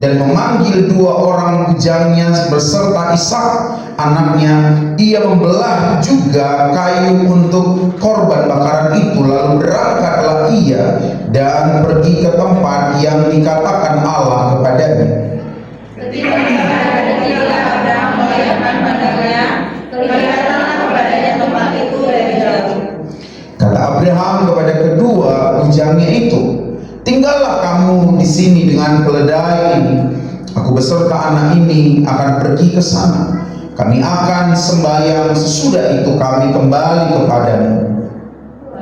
dan memanggil 2 orang bujangnya beserta Ishak anaknya. Ia membelah juga kayu untuk korban bakaran itu, lalu berangkatlah ia dan pergi ke tempat yang dikatakan Allah kepadanya. Ketika Abraham melayangkan pandangnya, kelihatanlah kepadanya tempat itu dari jauh. Kata Abraham kepada kedua bujangnya itu, tinggallah kamu di sini dengan keledai ini. Aku beserta anak ini akan pergi ke sana. Kami akan sembahyang, sesudah itu kami kembali kepadamu.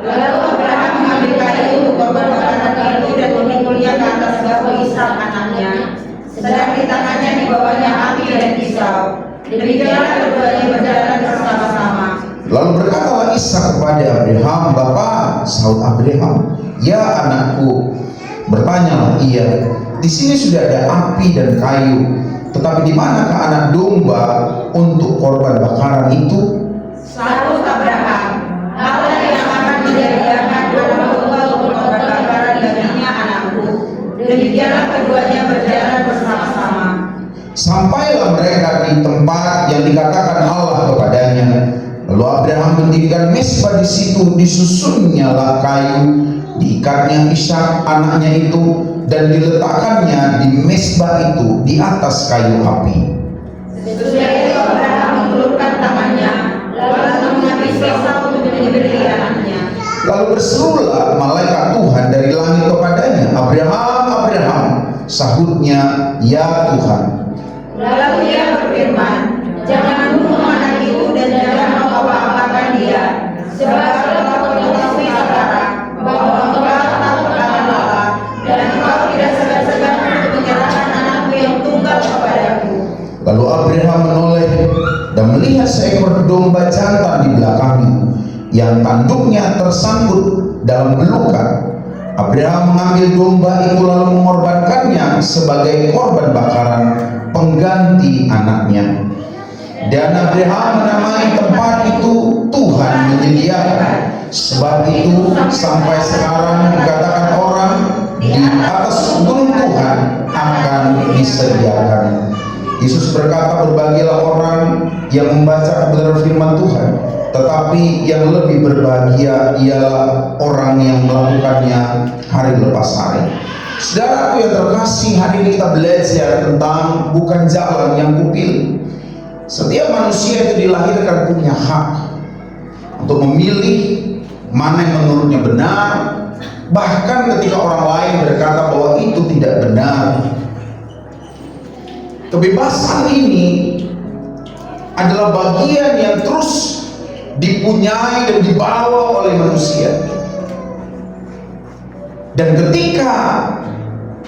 Lalu Abraham mengambil kayu untuk korban bakaran itu dan memikulnya ke atas bahu Ishak anaknya, sedang di tangannya dibawanya api dan pisau. Demikianlah keduanya berjalan bersama-sama. Lalu berkatalah Ishak kepada Abraham, "Bapa," sahut Abraham. "Ya anakku." Bertanyalah ia, "Di sini sudah ada api dan kayu, tetapi di manakah anak domba untuk korban bakaran itu?" Sahut Abraham, "Allah yang akan menyediakan anak domba untuk korban bakaran baginya anakku." Demikianlah keduanya berjalan bersama-sama. Sampailah mereka di tempat yang dikatakan Allah kepadanya. Lalu Abraham mendirikan mezbah di situ, disusunnyalah kayu, diikatnya Ishak anaknya itu, dan diletakkannya di mezbah itu di atas kayu api. Sesudah itu Abraham mengulurkan tangannya, lalu mengambil pisau untuk menyembelih anaknya. Lalu berserulah malaikat Tuhan dari langit kepadanya, "Abraham, Abraham." Sahutnya, "Ya Tuhan." Lalu ia berfirman, "Jangan bunuh anak itu dan jangan apa-apakan dia, sebab engkau mengetahui sekarang bahwa engkau takut akan Allah, dan engkau tidak segan-segan untuk menyerahkan anakku yang tunggal kepadaku." Lalu Abraham menoleh dan melihat seekor domba jantan di belakangnya, yang tanduknya tersangkut dalam belukan. Abraham mengambil domba itu lalu mengorbankannya sebagai korban bakaran pengganti anaknya. Dan Abraham menamai tempat itu Tuhan menyediakan. Sebab itu sampai sekarang dikatakan orang, di atas gunung Tuhan akan disediakan. Yesus berkata, berbahagialah orang yang membaca kebenaran firman Tuhan, tetapi yang lebih berbahagia ialah orang yang melakukannya hari lepas hari. Saudaraku yang terkasih, hari ini kita belajar tentang bukan jalan yang kupilih. Setiap manusia itu dilahirkan punya hak untuk memilih mana yang menurutnya benar, bahkan ketika orang lain berkata bahwa itu tidak benar. Kebebasan ini adalah bagian yang terus dipunyai dan dibawa oleh manusia. Dan ketika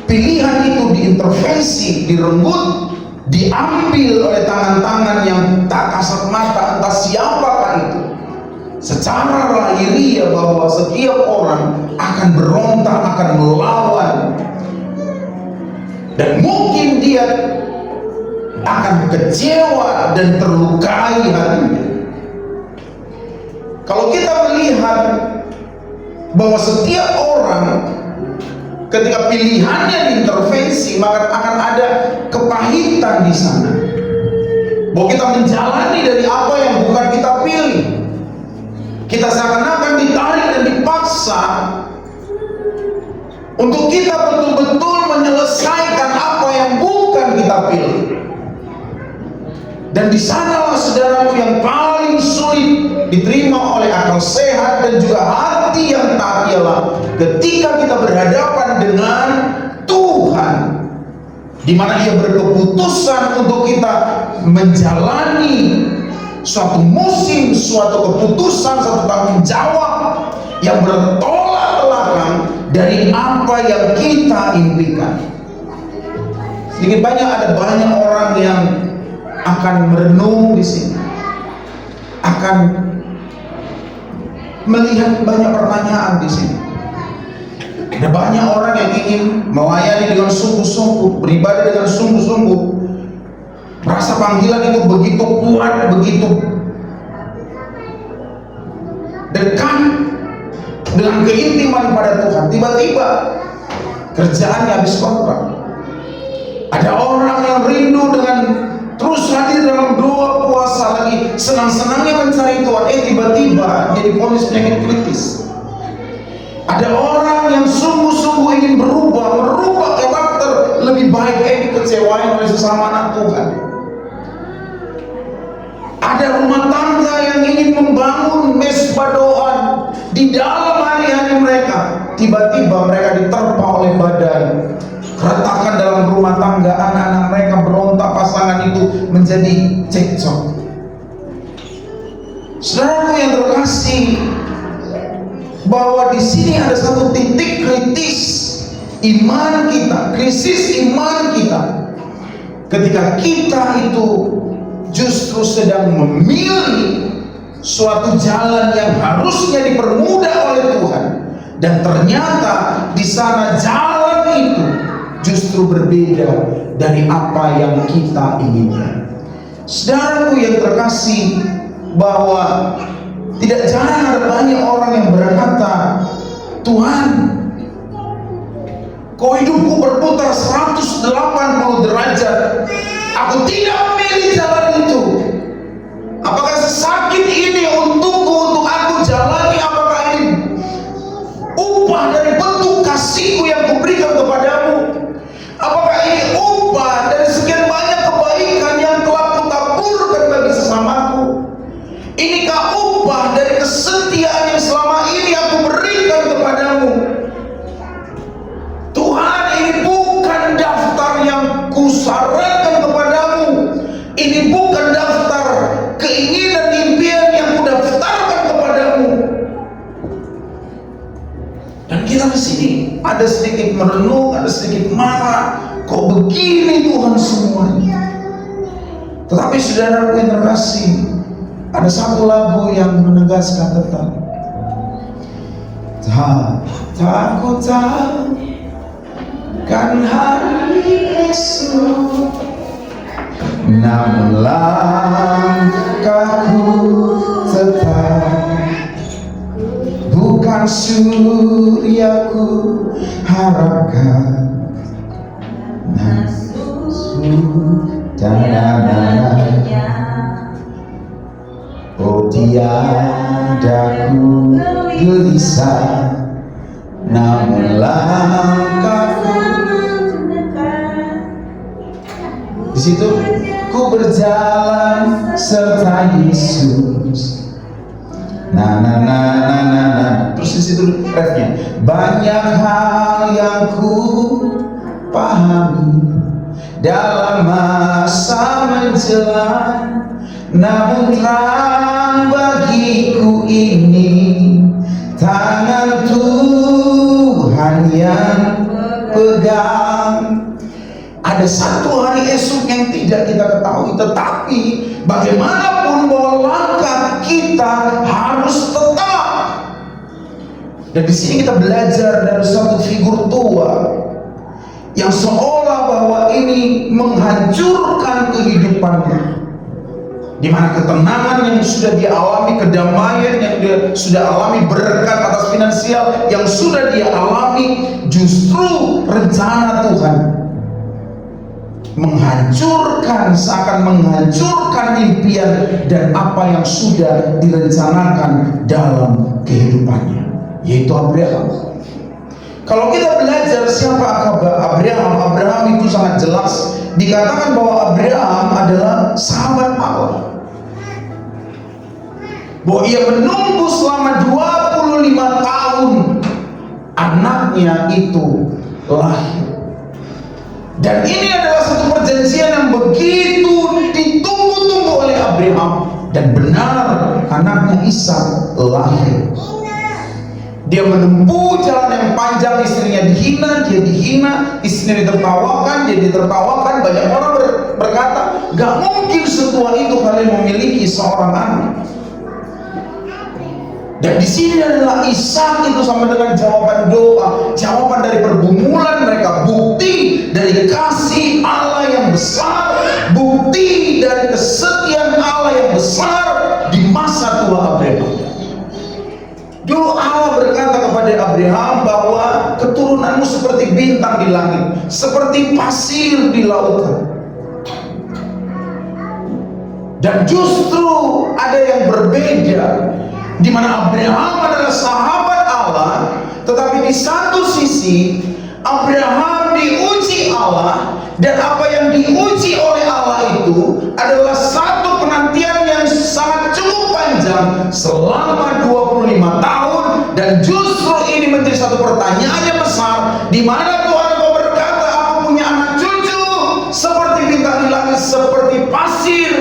pilihan itu diintervensi, direnggut, diambil oleh tangan-tangan yang tak kasat mata, entah siapakah itu, secara lahiriah bahwa setiap orang akan berontak, akan melawan, dan mungkin dia akan kecewa dan terlukai hatinya. Kalau kita melihat bahwa setiap orang ketika pilihannya diintervensi, maka akan ada kepahitan di sana. Bahwa kita menjalani dari apa yang bukan kita pilih. Kita seakan-akan ditarik dan dipaksa untuk kita betul-betul menyelesaikan apa yang bukan kita pilih. Dan di sanalah saudaraku yang paling sulit diterima oleh akal sehat dan juga hati yang taat, ialah ketika kita berhadapan dengan Tuhan, di mana Dia berkeputusan untuk kita menjalani suatu musim, suatu keputusan, suatu tanggung jawab yang bertolak belakang dari apa yang kita impikan. Sedikit banyak ada banyak orang yang akan merenung di sini, akan melihat banyak pertanyaan di sini. Ada banyak orang yang ingin melayani dengan sungguh-sungguh, beribadah dengan sungguh-sungguh, merasa panggilan itu begitu kuat, begitu dekat dengan keintiman pada Tuhan. Tiba-tiba kerjaannya habis kontrak, Ada orang yang rindu dengan terus hadir dalam doa puasa, lagi senang-senangnya mencari Tuhan, tiba-tiba jadi ponis penyakit kritis. Ada orang yang sungguh-sungguh ingin merubah karakter lebih baik, dikecewain oleh sesama anak Tuhan. Ada rumah tangga yang ingin membangun mesbah doa di dalam hari-hari mereka, tiba-tiba mereka diterpa oleh badai, keretakan dalam rumah tangga, anak-anak mereka berontak, pasangan itu menjadi cekcok. Saudaraku yang terkasih, bahwa di sini ada satu titik kritis iman kita, krisis iman kita, ketika kita itu justru sedang memilih suatu jalan yang harusnya dipermudah oleh Tuhan, dan ternyata di sana jalan itu justru berbeda dari apa yang kita inginkan. Saudaraku yang terkasih, bahwa tidak jarang ada banyak orang yang berkata, Tuhan, kok hidupku berputar 180 derajat, aku tidak memilih jalan itu. Apakah sesakit ini untukku, untuk aku jalani? Apakah ini upah dari bentuk kasihku yang kuberikan kepadamu? Apakah ini upah dari sekian banyak kebaikan yang telah kutaburkan bagi sesamaku? Inikah upah dari kesetiaan yang selama ini aku berikan kepadamu? Tuhan, ini bukan daftar yang kusarankan kepadamu. Ini bukan daftar keinginan impian yang kudaftarkan kepadamu. Dan kita di sini ada sedikit merenung, ada sedikit marah. Kok begini Tuhan semuanya? Tetapi saudaraku yang terkasih, ada satu lagu yang menegaskan tentang takut kan hari esok, namun langkahku tetap, bukan suryaku harapkan, oh tiada ku gelisah, namun langkahku. Di situ ku berjalan serta Yesus. Terus di situ refnya, banyak hal yang ku pahami dalam masa menjelang, namun terang bagiku ini tangan Tuhan yang pegang. Ada satu hari esok yang tidak kita ketahui, tetapi bagaimanapun bahwa langkah kita harus tetap. Dan di sini kita belajar dari satu figur tua yang seolah bahwa ini menghancurkan kehidupannya, di mana ketenangan yang sudah dia alami, kedamaian yang dia sudah alami, berkat atas finansial yang sudah dia alami, justru rencana Tuhan menghancurkan, seakan menghancurkan impian dan apa yang sudah direncanakan dalam kehidupannya, yaitu Abraham. Kalau kita belajar siapa Abraham, Abraham itu sangat jelas dikatakan bahwa Abraham adalah sahabat Allah, bahwa ia menunggu selama 25 tahun anaknya itu lahir. Dan ini adalah satu perjanjian yang begitu ditunggu-tunggu oleh Abraham, dan benar anaknya Ishak lahir. Dia menempuh jalan yang panjang, istrinya dihina, dia dihina, istrinya ditertawakan, dia ditertawakan. Banyak orang berkata, gak mungkin setua itu kalian memiliki seorang anak. Dan di sini adalah Ishak itu sama dengan jawaban doa, jawaban dari pergumulan mereka, bukti dari kasih Allah yang besar, bukti dari kesetiaan Allah yang besar di masa tua Abraham. Dulu Allah berkata kepada Abraham bahwa keturunanmu seperti bintang di langit, seperti pasir di lautan. Dan justru ada yang berbeda, di mana Abraham adalah sahabat Allah, tetapi di satu sisi Abraham diuji Allah, dan apa yang diuji oleh Allah itu adalah satu penantian yang sangat cukup panjang selama 25 tahun. Dan justru ini menjadi satu pertanyaan yang besar, di mana Tuhan kau berkata, aku punya anak cucu seperti bintang di langit, seperti pasir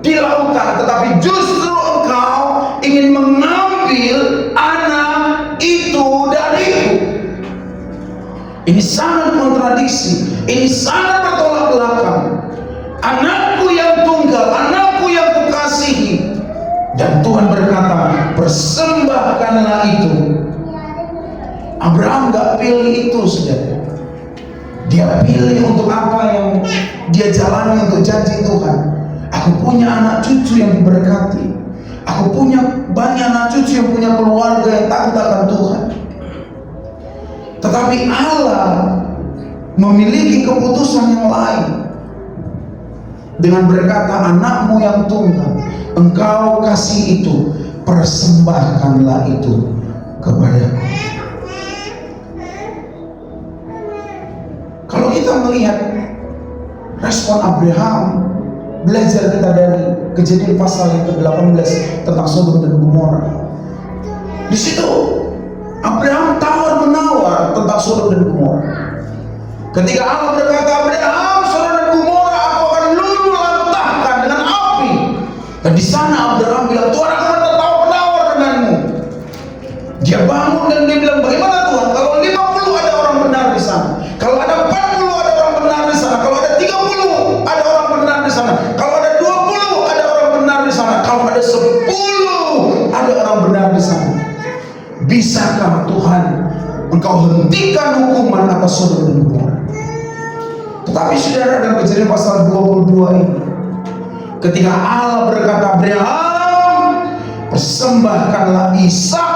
di lautan, tetapi justru engkau ingin mengambil anak itu dariku. Ini sangat kontradiksi, ini sangat bertolak belakang. Anakku yang tunggal, anakku yang kukasihi. Dan Tuhan berkata, persembahkanlah itu. Abraham gak pilih itu, saudara. Dia pilih untuk apa yang dia jalani, untuk janji Tuhan. Aku punya anak cucu yang diberkati. Aku punya banyak anak cucu yang punya keluarga yang takut akan Tuhan. Tetapi Allah memiliki keputusan yang lain, dengan berkata, anakmu yang tunggal engkau kasih itu, persembahkanlah itu kepadaku. Kalau kita melihat respon Abraham, belajar kita dari Kejadian pasal yang ke-18 tentang Sodom dan Gomora. Di situ Abraham tawar menawar tentang Sodom dan Gomora. Ketika Allah berkata, Abraham, Sodom dan Gomora aku akan luluh lantahkan dengan api. Dan di sana Abraham bilang, Tuhan aku bertawar menawar denganmu. Dia bangun dan dia bilang, bagaimana Tuhan kalau 50 ada orang benar di sana, kalau ada 40 ada orang benar di sana, kalau ada 30 ada orang benar di sana, kalau ada 20 ada orang benar di sana, kalau ada 10 ada orang benar di sana. Bisakah Tuhan engkau hentikan hukuman atas Sodom dan Gomora? Tetapi saudara, dalam Kejadian pasal 22 ini, ketika Allah berkata, Abraham, persembahkanlah Ishak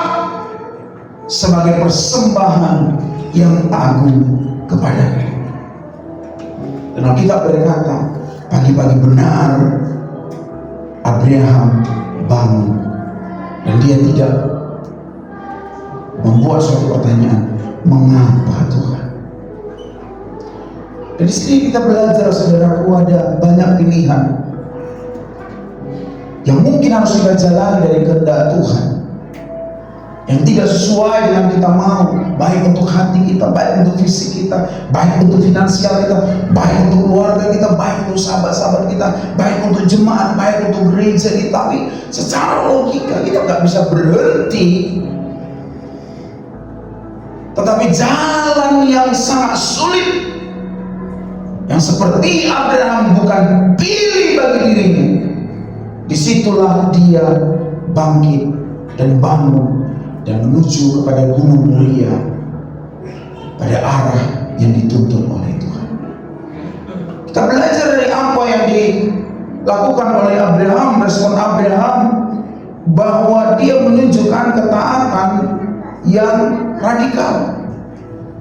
sebagai persembahan yang agung kepadaku. Dan Alkitab berkata, pagi-pagi benar Abraham bangun, dan dia tidak membuat suatu pertanyaan, mengapa Tuhan? Dan di sini kita belajar, saudaraku, ada banyak pilihan yang mungkin harus kita jalani dari kehendak Tuhan, yang tidak sesuai dengan kita mau, baik untuk hati kita, baik untuk fisik kita, baik untuk finansial kita, baik untuk keluarga kita, baik untuk sahabat-sahabat kita, baik untuk jemaat, baik untuk gereja kita. Tapi secara logika kita nggak bisa berhenti. Tetapi jalan yang sangat sulit, yang seperti Abraham bukan pilih bagi dirinya, disitulah dia bangkit dan bangun dan menuju kepada Gunung Moria pada arah yang dituntun oleh Tuhan. Kita belajar dari apa yang dilakukan oleh Abraham, respon Abraham, bahwa dia menunjukkan ketaatan yang radikal.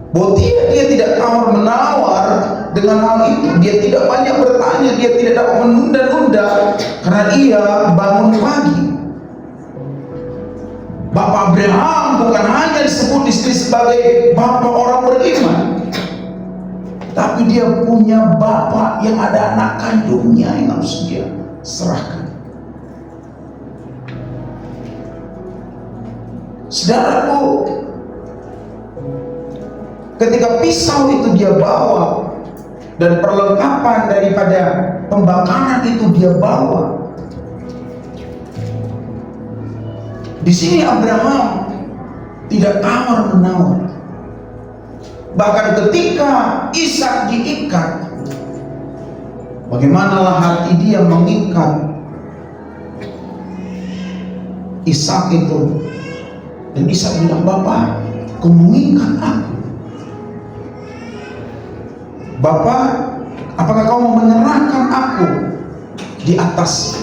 Bahwa dia tidak tawar menawar dengan hal itu. Dia tidak banyak bertanya, dia tidak dapat menunda-nunda, karena ia bangun pagi. Bapak Abraham bukan hanya disebut di sini sebagai bapak orang beriman, tapi dia punya bapak yang ada anak kandungnya yang harus dia serahkan. Saudaraku, ketika pisau itu dia bawa dan perlengkapan daripada pembakaran itu dia bawa, di sini Abraham tidak tawar menawar. Bahkan ketika Ishak diikat, bagaimanalah hati dia mengikat Ishak itu. Dan Ishak bilang, Bapak, kau mengikat aku. Bapak, apakah kau mau menyerahkan aku di atas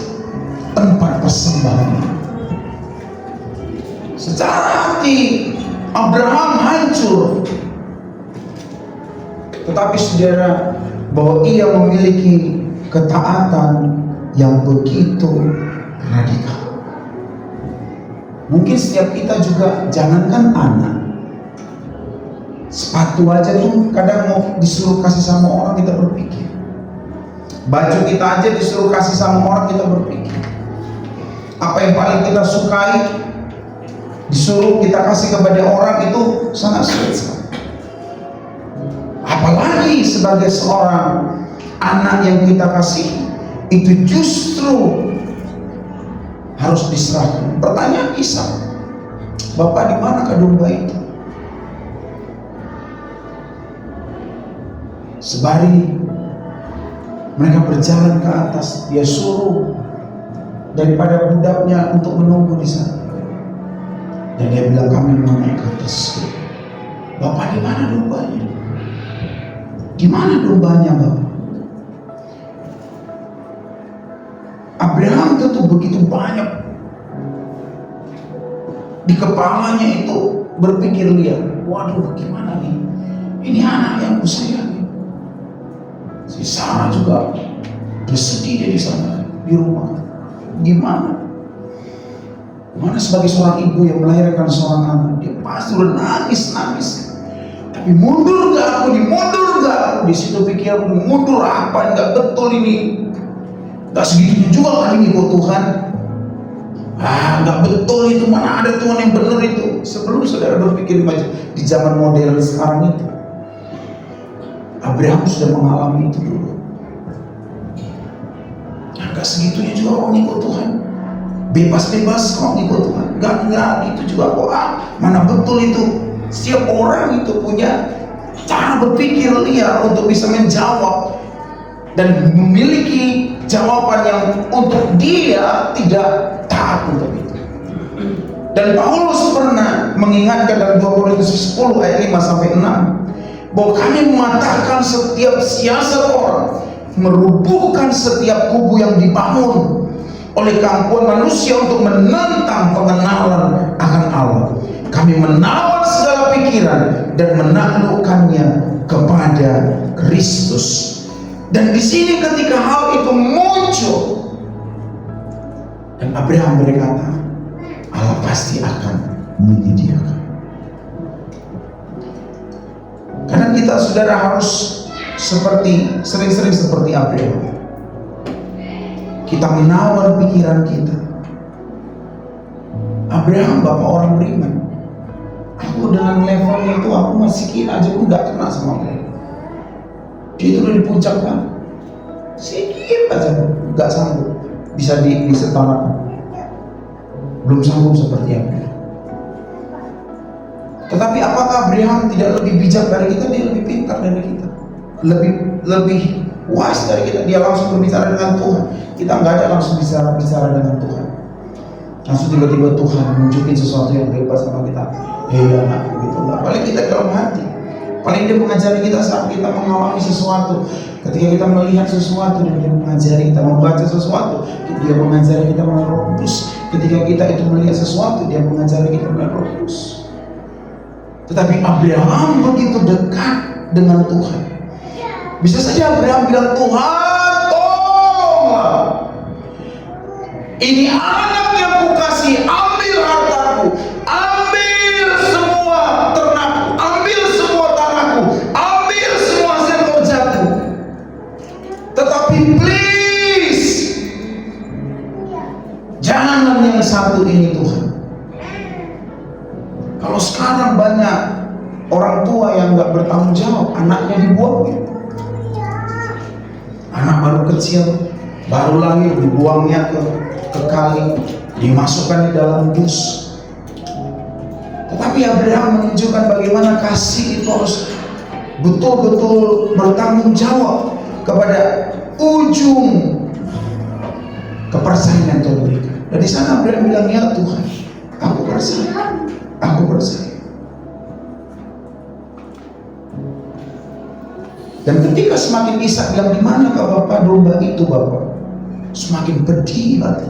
tempat persembahan? Secara hati Abraham hancur. Tetapi saudara, bahwa ia memiliki ketaatan yang begitu radikal. Mungkin setiap kita juga, jangankan anak, sepatu aja tuh kadang mau disuruh kasih sama orang kita berpikir. Baju kita aja disuruh kasih sama orang kita berpikir. Apa yang paling kita sukai disuruh kita kasih kepada orang itu sangat sulit sekali. Apalagi sebagai seorang anak yang kita kasih, itu justru harus diserahkan. Pertanyaan Ishak, Bapak di mana domba itu? Sebari mereka berjalan ke atas, dia suruh daripada budaknya untuk menunggu di sana. Dan dia bilang, kami mau naik ke atas. Bapak di mana dombanya? Di mana dombanya, Bapak? Abraham tentu begitu banyak di kepalanya itu berpikir lihat, waduh gimana nih? Ini anak yang kusayangi. Si Sarah juga bersedih di sana di rumah. Gimana? Gimana sebagai seorang ibu yang melahirkan seorang anak, dia pasti udah nangis. Tapi mundur gak aku, mundur gak aku? Di situ pikir aku, mundur apa? Nggak betul ini. Gak segitunya juga kali ngikut Tuhan. Nggak betul itu, mana ada Tuhan yang benar itu. Sebelum saudara berpikir di zaman modern sekarang itu, Abraham sudah mengalami itu dulu. Gak segitunya juga kok ngikut Tuhan. Bebas-bebas kok ngikut Tuhan. Gak itu juga kok. Mana betul itu. Setiap orang itu punya cara berpikir liar untuk bisa menjawab dan memiliki jawaban yang untuk dia tidak taat untuk itu. Dan Paulus pernah mengingatkan dalam 2 Korintus 10 ayat 5 sampai 6 bahwa kami mengatakan setiap siasat orang, merubuhkan setiap kubu yang dibangun oleh keampuhan manusia untuk menentang pengenalan akan Allah. Kami menawan segala pikiran dan menaklukkannya kepada Kristus. Dan di sini ketika hal itu muncul, dan Abraham berkata, Allah pasti akan menyediakan. Karena kita saudara harus sering-sering seperti Abraham. Kita menawan pikiran kita. Abraham bapak orang beriman. Aku dengan levelnya itu, aku masih kira aja pun gak kena sama mereka. Dia itu udah di puncak kan, sedikit aja gak sanggup bisa disetarakan. Belum sanggup seperti Abraham. Tetapi apakah Abraham tidak lebih bijak dari kita? Dia lebih pintar dari kita, lebih wise dari kita. Dia langsung berbicara dengan Tuhan. Kita nggak ada langsung bicara dengan Tuhan. Langsung tiba-tiba Tuhan nunjukin sesuatu yang bebas sama kita. Hei anak, gitu lah. Paling kita dalam hati. Paling dia mengajari kita saat kita mengalami sesuatu. Ketika kita melihat sesuatu dan dia mengajari kita, membaca sesuatu, dia mengajari kita melalui Roh Kudus. Ketika kita itu melihat sesuatu, dia mengajari kita melalui Roh Kudus. Tetapi Abraham begitu dekat dengan Tuhan. Bisa saja Abraham bilang, Tuhan tolonglah, ini anak yang kukasih, ambil hartaku, ambil semua ternakku, ambil semua tanahku, ambil semua hasil kerjaku. Tetapi please, jangan yang satu ini Tuhan. Kalau sekarang banyak orang tua yang nggak bertanggung jawab, anaknya dibuang. Anak baru kecil, baru lahir, dibuangnya ke kali, dimasukkan di dalam bus. Tetapi Abraham menunjukkan bagaimana kasih itu harus betul-betul bertanggung jawab kepada ujung kepercayaan yang Tuhan berikan. Dan di sana Abraham bilang, ya Tuhan, aku percaya. Aku percaya. Dan ketika semakin Ishak bilang, di mana Bapak domba itu Bapak? Semakin pedih hati.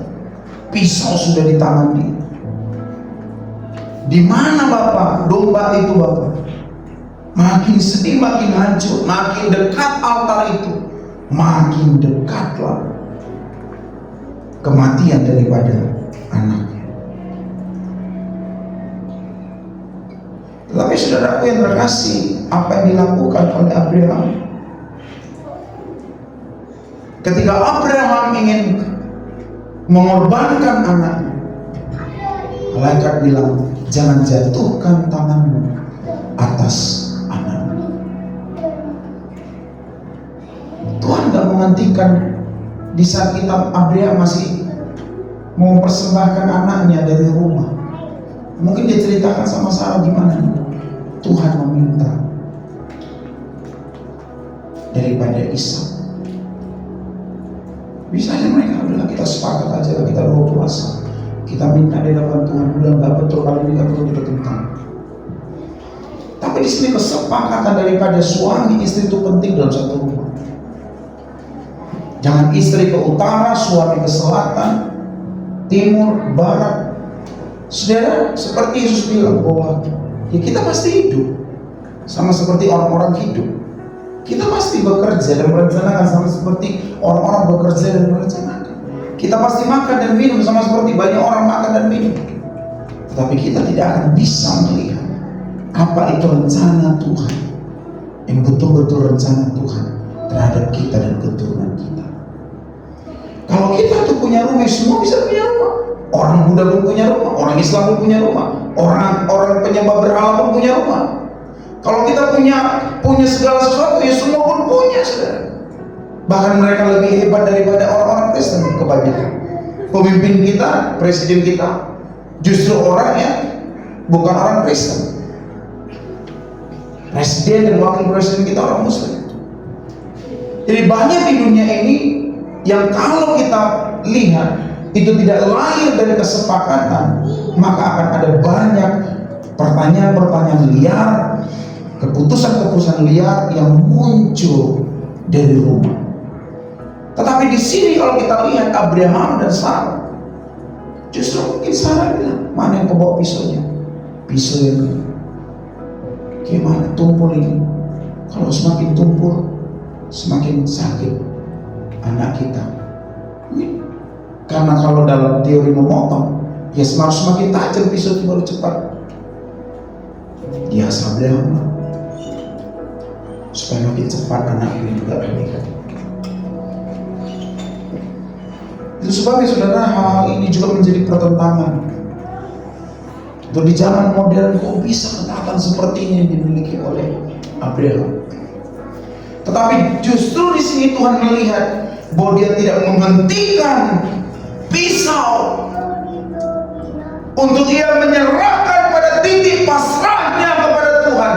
Pisau sudah di tangan dia. Di mana Bapak domba itu Bapak? Makin sedih, makin hancur, makin dekat altar itu, makin dekatlah kematian daripada anaknya. Tetapi saudaraku yang terkasih, apa yang dilakukan oleh Abraham? Ketika Abraham ingin mengorbankan anaknya, malaikat bilang, jangan jatuhkan tanganmu atas anakmu. Tuhan tidak menghentikan di saat kita Abraham masih mau mempersembahkan anaknya dari rumah. Mungkin dia ceritakan sama Sarah gimana Tuhan meminta daripada Ishak. Bisa aja mereka bilang kita sepakat aja, kita doa puasa, kita minta di hadapan Tuhan. Bilang nggak betul, kalau ini nggak perlu kita tentang. Tapi di sini kesepakatan daripada suami istri itu penting dalam satu rumah. Jangan istri ke utara, suami ke selatan, timur, barat. Saudara, seperti Yesus bilang bahwa ya kita pasti hidup sama seperti orang-orang hidup. Kita pasti bekerja dan merencanakan sama seperti orang-orang bekerja dan merencanakan. Kita pasti makan dan minum sama seperti banyak orang makan dan minum. Tetapi kita tidak akan bisa melihat apa itu rencana Tuhan, yang betul-betul rencana Tuhan terhadap kita dan keturunan kita. Kalau kita tuh punya rumah, semua bisa punya rumah. Orang Buddha pun punya rumah, orang Islam pun punya rumah, orang penyembah berhala pun punya rumah. Kalau kita punya segala sesuatu, ya semua pun punya, saudara. Bahkan mereka lebih hebat daripada orang-orang Kristen kebanyakan. Pemimpin kita, presiden kita, justru orang yang bukan orang Kristen. Presiden dan wakil presiden kita orang Muslim. Jadi banyak di dunia ini yang kalau kita lihat itu tidak lahir dari kesepakatan, maka akan ada banyak pertanyaan-pertanyaan liar, keputusan-keputusan liar yang muncul dari rumah. Tetapi di sini kalau kita lihat Abraham dan Sarah, justru mungkin Sarah bilang, mana yang kebawa pisaunya? Pisau yang ini. Gimana tumpul ini? Kalau semakin tumpul, semakin sakit anak kita. Karena kalau dalam teori memotong, ya semakin tajam pisau itu baru cepat. Dia Abraham supaya makin cepat anak ini juga menikah. Itu sebabnya saudara, hal ini juga menjadi pertentangan. Untuk di zaman modern kok bisa ketaatan seperti ini yang dimiliki oleh Abraham. Tetapi justru di sini Tuhan melihat bahwa dia tidak menghentikan pisau untuk ia menyerahkan pada titik pasrahnya kepada Tuhan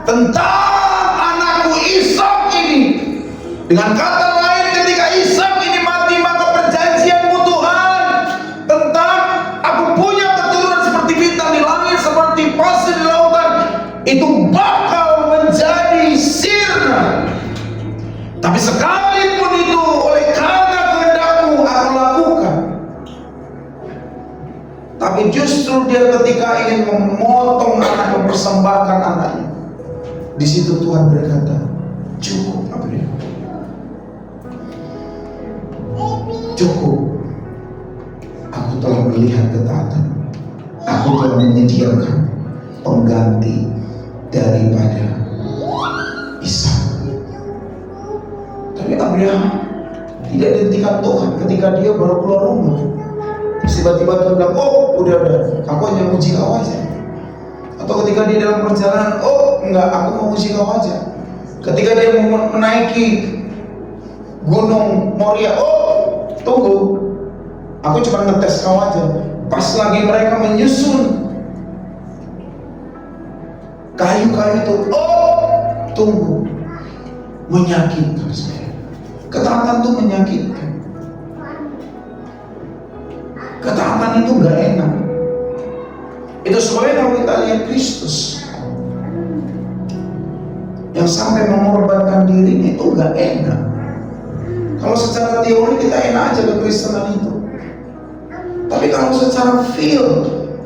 tentang anakku Ishak ini. Dengan kata lain, ketika Ishak ini mati, maka perjanjianmu Tuhan tentang aku punya keturunan seperti bintang di langit, seperti pasir di lautan, itu bakal menjadi sirna. Tapi sekalipun itu oleh karena kehendakmu aku lakukan. Tapi justru dia ketika ingin memotong anak, mempersembahkan anaknya, di situ Tuhan berkata, cukup Abraham, cukup. Aku telah melihat ketaatan. Aku telah menyediakan pengganti daripada Ishak. Tapi Abraham tidak dihentikan Tuhan ketika dia baru keluar rumah. Terus tiba-tiba Tuhan bilang, oh udah, aku hanya muji kau aja. Atau ketika dia dalam perjalanan, oh enggak, aku mau muji kau aja. Ketika dia mau menaiki gunung Moria, oh tunggu, aku cuma ngetes kau aja. Pas lagi mereka menyusun kayu-kayu itu, oh tunggu, menyakitkan saya. Ketaatan itu menyakitkan. Ketaatan itu gak enak. Itu sebabnya kalau kita lihat Kristus yang sampai mengorbankan dirinya itu gak enak. Kalau secara teori kita enak aja kekristenan itu. Tapi kalau secara feel,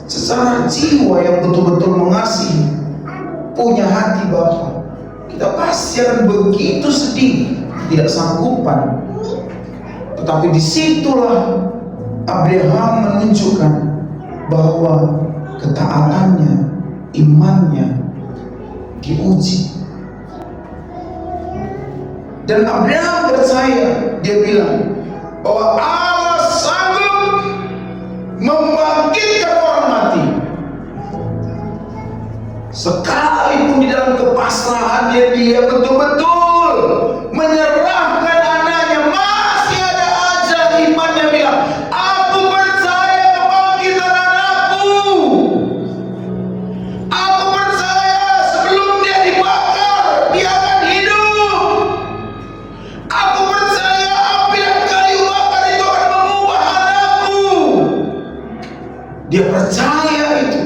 secara jiwa yang betul-betul mengasihi, punya hati Bapa, kita pasti akan begitu sedih, tidak sanggupan. Tetapi disitulah Abraham menunjukkan bahwa ketaatannya, imannya diuji. Dan Abraham percaya, dia bilang bahwa Allah sanggup membangkitkan orang mati. Sekalipun di dalam kepasrahannya dia betul-betul menyerahkan anaknya, masih ada aja imannya bilang, aku percaya kebangkitan anakku. Aku percaya sebelum dia dibakar, dia akan hidup. Aku percaya api dan kayu bakar itu akan mengubah anakku. Dia percaya itu.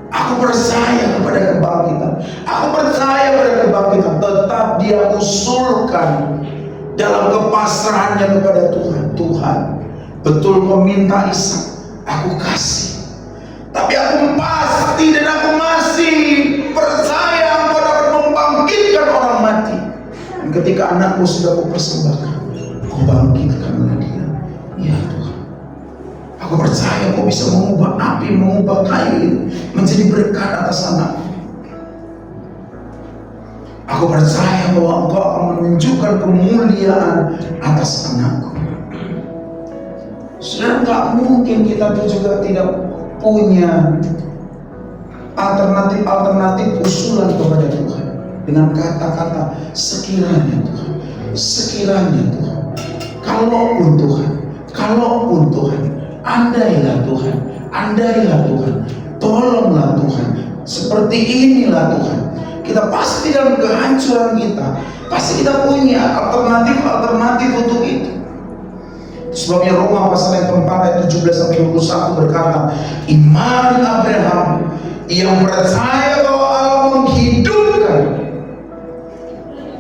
Aku percaya kepada kebangkitan. Aku percaya pada kebangkitan. Tetap dia usulkan dalam kepasrahannya kepada Tuhan. Tuhan, betul kau minta Ishak, aku kasih. Tapi aku pasti dan aku masih percaya engkau dapat membangkitkan orang mati. Dan ketika anakku sudah kau persembahkan, kau bangkitkanlah dia. Ya Tuhan, aku percaya kau bisa mengubah api, mengubah kayu ini menjadi berkat atas anakku. Aku percaya bahwa engkau akan menunjukkan kemuliaan atas anakku. Saudara, nggak mungkin kita tuh juga tidak punya alternatif usulan kepada Tuhan dengan kata-kata sekiranya Tuhan, sekiranya Tuhan, kalaupun Tuhan, andailah Tuhan, tolonglah Tuhan, seperti inilah Tuhan. Kita pasti dalam kehancuran kita, pasti kita punya alternatif untuk itu. Sebabnya Roma pasal yang keempat ayat 17-21 berkata, iman Abraham yang percaya bahwa Allah menghidupkan,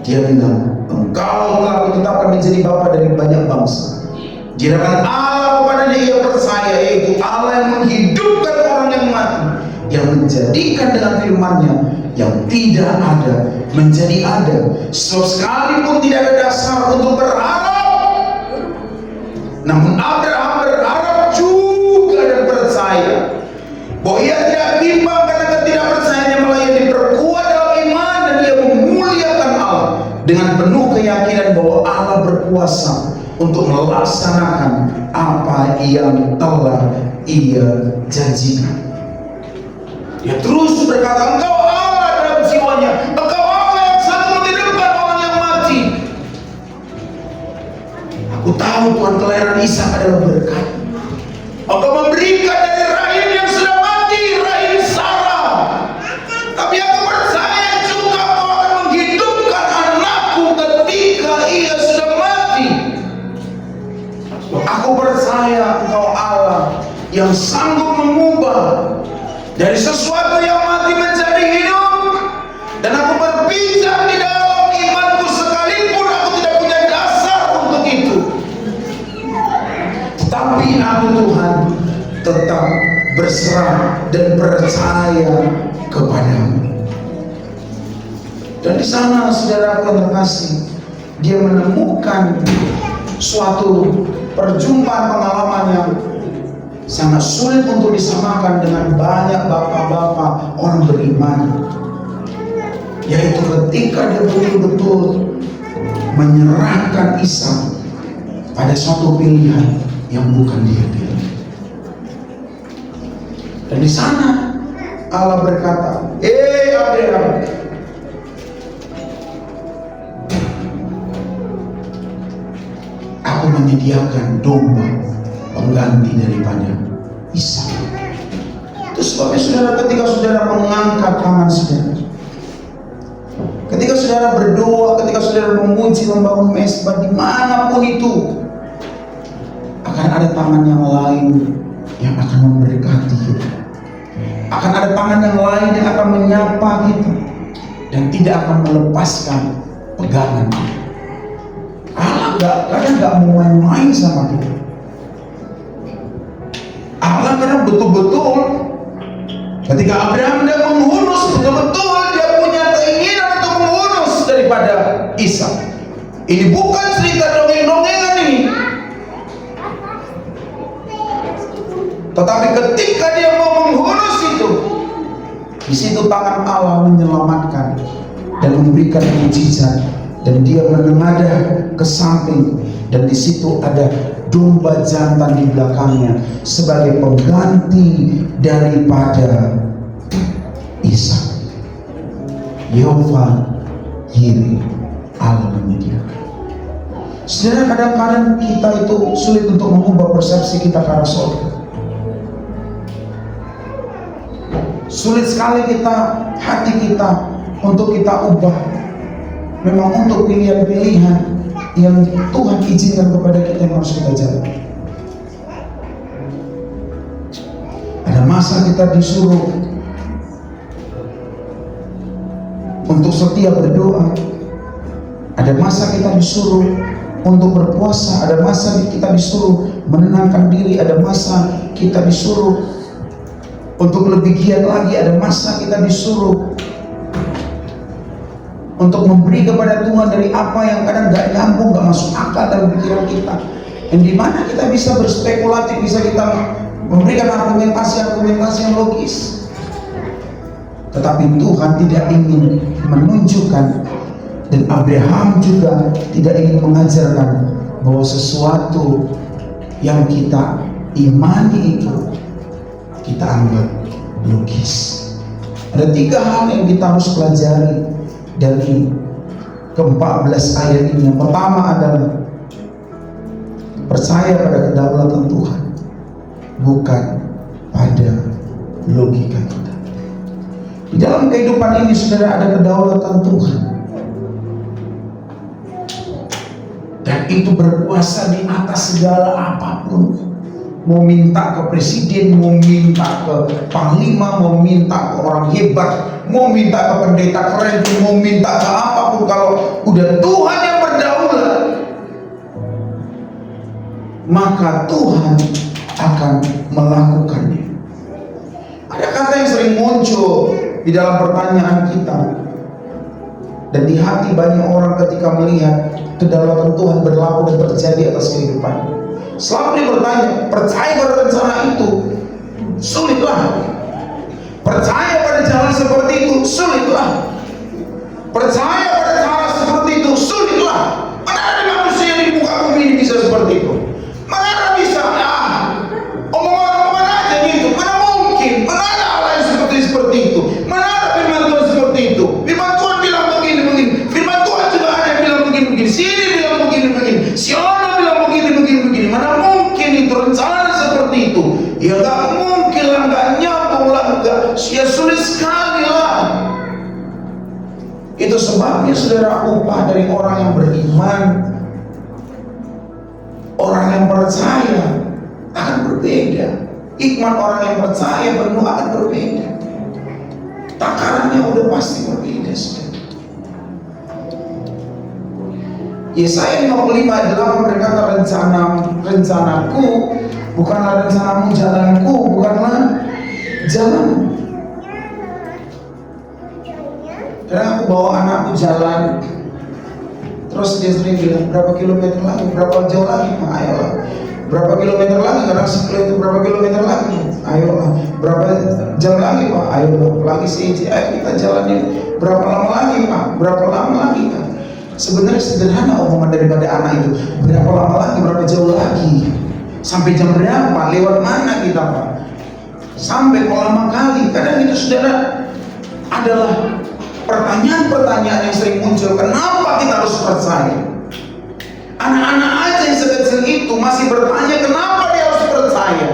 dia bilang, engkau telah kutetapkan menjadi bapa dari banyak bangsa. Dikatakan Allah kepada dia percaya, yaitu Allah yang menghidupkan orang yang mati, yang menjadikan dengan firman-Nya yang tidak ada menjadi ada. Sebab sekalipun tidak ada dasar untuk berharap, namun Abraham berharap juga dan percaya bahwa ia tidak bimbang karena ketidakpercayaannya, malah ia diperkuat dalam iman dan ia memuliakan Allah dengan penuh keyakinan bahwa Allah berkuasa untuk melaksanakan apa yang telah ia janjikan. Dia terus berkata, engkau Allah dalam jiwanya, engkau Allah yang sanggup menghidupkan orang yang mati. Aku tahu Tuhan, kelahiran Ishak adalah berkat. Engkau memberikan dari rahim yang sudah mati, rahim Sarah. Tapi aku percaya juga Engkau akan menghidupkan anakku ketika ia sudah mati. Aku percaya Engkau Allah yang sanggup mengubah dari sesuatu yang mati menjadi hidup. Dan aku berpijak di dalam imanku sekalipun aku tidak punya dasar untuk itu. Tetapi aku Tuhan tetap berserah dan percaya kepadamu. Dan di sana saudaraku yang terkasih, dia menemukan suatu perjumpaan pengalaman yang sangat sulit untuk disamakan dengan banyak bapak-bapak orang beriman, yaitu ketika dia betul-betul menyerahkan Ishak pada suatu pilihan yang bukan dia pilih. Dan di sana Allah berkata, Abraham, aku menyediakan domba pengganti daripada Ishak. Itu sebabnya saudara, ketika saudara mengangkat tangan saudara, ketika saudara berdoa, ketika saudara memuji, membangun mesbah dimanapun itu, akan ada tangan yang lain yang akan memberkati kita. Akan ada tangan yang lain yang akan menyapa kita dan tidak akan melepaskan pegangan kita. Allah kadang nggak mau main-main sama kita. Allah kadang betul-betul, ketika Abraham dia menghunus, betul-betul dia punya keinginan untuk menghunus daripada Ishak. Ini bukan cerita dongeng-dongengan ini. Tetapi ketika dia mau menghunus itu, di situ tangan Allah menyelamatkan dan memberikan mukjizat, dan dia menengadah ke samping, dan di situ ada domba jantan di belakangnya sebagai pengganti daripada Ishak. Yehova Yireh, Allah menyediakan. Saudara, kadang-kadang kita itu sulit untuk mengubah persepsi kita ke arah surga. Sulit sekali hati kita untuk kita ubah. Memang untuk pilihan-pilihan yang Tuhan izinkan kepada kita yang harus kita jalani. Ada masa kita disuruh untuk setia berdoa. Ada masa kita disuruh untuk berpuasa. Ada masa kita disuruh menenangkan diri. Ada masa kita disuruh untuk lebih giat lagi. Ada masa kita disuruh untuk memberi kepada Tuhan dari apa yang kadang gak nyambung, gak masuk akal dalam pikiran kita, yang dimana kita bisa berspekulatif, bisa kita memberikan argumentasi yang logis. Tetapi Tuhan tidak ingin menunjukkan, dan Abraham juga tidak ingin mengajarkan bahwa sesuatu yang kita imani itu kita anggap logis. Ada 3 hal yang kita harus pelajari dari ke-14 ayat ini. Yang pertama adalah percaya pada kedaulatan Tuhan, bukan pada logika kita. Di dalam kehidupan ini, saudara, ada kedaulatan Tuhan, dan itu berkuasa di atas segala apapun. Mau minta ke presiden, mau minta ke panglima, mau minta ke orang hebat, mau minta ke pendeta keren, mau minta ke apapun, kalau udah Tuhan yang berdaulat, maka Tuhan akan melakukannya. Ada kata yang sering muncul di dalam pertanyaan kita dan di hati banyak orang ketika melihat kedaulatan Tuhan berlaku dan terjadi atas kehidupan. Selalu dia bertanya, percaya pada rencana itu sulitlah. Percaya pada jalan seperti itu sulitlah. Percaya pada cara seperti itu sulitlah. Mana ada manusia di muka bumi ini bisa seperti itu? Mana ada bisa? Omongan-omongan aja gitu. Mana mungkin? Mana ada Allah yang seperti itu? Mana ada firman Tuhan seperti itu? Firman Tuhan bilang begini. Firman Tuhan juga ada yang bilang begini. Sini bilang begini. Si orang bilang begini. Mana mungkin itu rencana seperti itu? Ya gak mungkin lah, gak nyambung lah, ya sulit sekali lah. Itu sebabnya, saudara, upah dari orang yang beriman, orang yang percaya akan berbeda. Hikmat orang yang percaya penuh akan berbeda. Takarannya udah pasti berbeda, saudara. Yesaya 55:8 berkata, rencanaku bukanlah rencanamu, jalanku bukanlah jalan. Karena aku bawa anakku jalan, terus dia sering bilang, berapa kilometer lagi, berapa jauh lagi, ayolah. Berapa kilometer lagi, kadang sekilometer, berapa kilometer lagi, ayolah. Berapa jam lagi, Pak, ayolah. Lagi sih, ayo kita jalanin. Berapa lama lagi, Pak, berapa lama lagi, Pak. Sebenarnya sederhana omongan daripada anak itu. Berapa lama lagi, berapa jauh lagi, sampai jam berapa, lewat mana kita, Pak, sampai lama kali. Kadang itu, saudara, adalah pertanyaan-pertanyaan yang sering muncul. Kenapa kita harus percaya? Anak-anak aja yang sekecil itu masih bertanya kenapa dia harus percaya.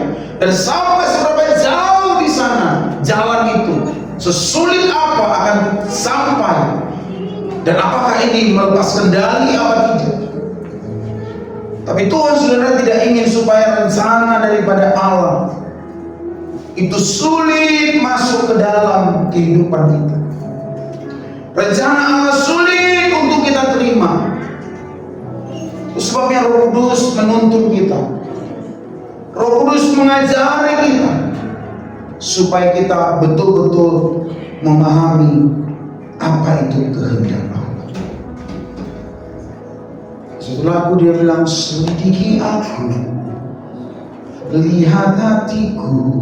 Dan sampai seberapa jauh di sana jalan itu, sesulit apa akan sampai. Dan apakah ini melepas kendali apa tidak? Tapi Tuhan, saudara, tidak ingin supaya rencana daripada Allah itu sulit masuk ke dalam kehidupan kita. Rencana Allah sulit untuk kita terima. Itu sebabnya Roh Kudus menuntun kita. Roh Kudus mengajari kita supaya kita betul-betul memahami apa itu kehendak Allah. Setelah aku dia bilang, selidiki aku, lihat hatiku,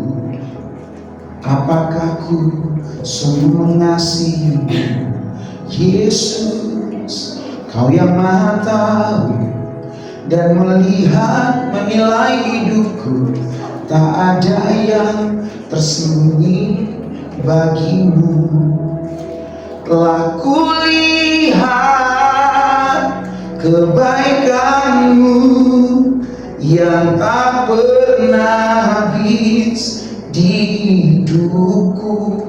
apakah ku sungguh mengasihimu. Yesus, Kau yang Maha tahu dan melihat, menilai hidupku, tak ada yang tersembunyi bagimu. Telah kulihat kebaikanmu yang tak pernah habis di hidupku.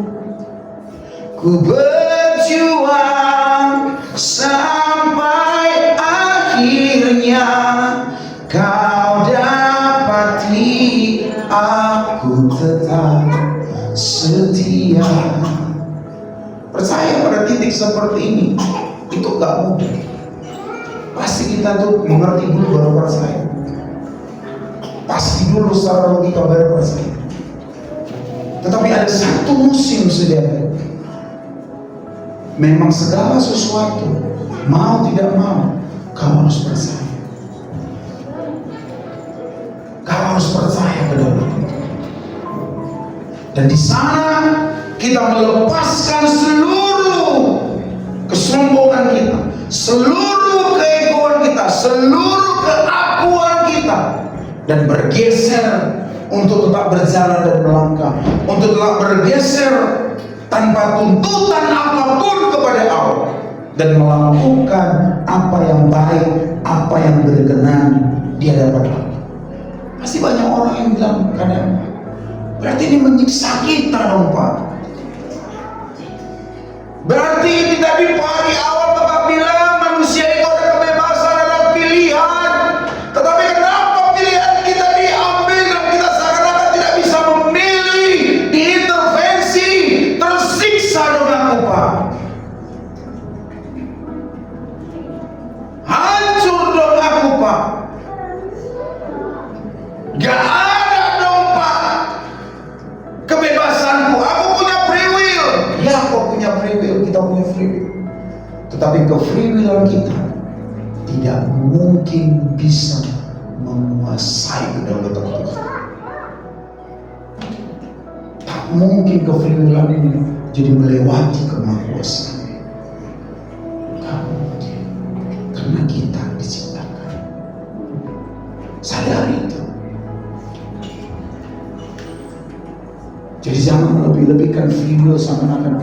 Ku berjuang sampai akhirnya Kau dapati aku tetap setia. Percaya pada titik seperti ini itu gak mudah. Pasti kita tuh mengerti dulu baru percaya. Pasti dulu secara logika baru percaya. Tetapi ada satu musim, saudara. Memang segala sesuatu, mau tidak mau, kau harus percaya. Kau harus percaya pada itu. Dan di sana kita melepaskan seluruh kesombongan kita, seluruh keegoan kita, seluruh keakuan kita, dan bergeser untuk tetap berjalan dan melangkah, untuk tetap bergeser tanpa tuntutan apapun kepada Allah, dan melakukan apa yang baik, apa yang berkenan di hadapan Allah. Pasti banyak orang yang bilang kadang, berarti ini menyiksa kita dong Pak. Berarti ini tadi pagi awal Bapak bilang manusia itu ada kebebasan, ada pilihan. Tetapi kenapa pilihan kita diambil dan kita seakan-akan tidak bisa memilih, diintervensi, tersiksa dong aku Pak. Hancur dong aku Pak. Gak ada dong Pak kebebasanku. Aku punya free will. Ya, kau punya free will, kita punya free will. Tetapi ke-free-willan kita tidak mungkin bisa menguasai kedaulatan Tuhan. Tak mungkin ke-free-willan ini jadi melewati kemahakuasaan. Tak mungkin. Karena kita diciptakan. Sadari itu. Jadi jangan melebih-lebihkan free will seakan-akan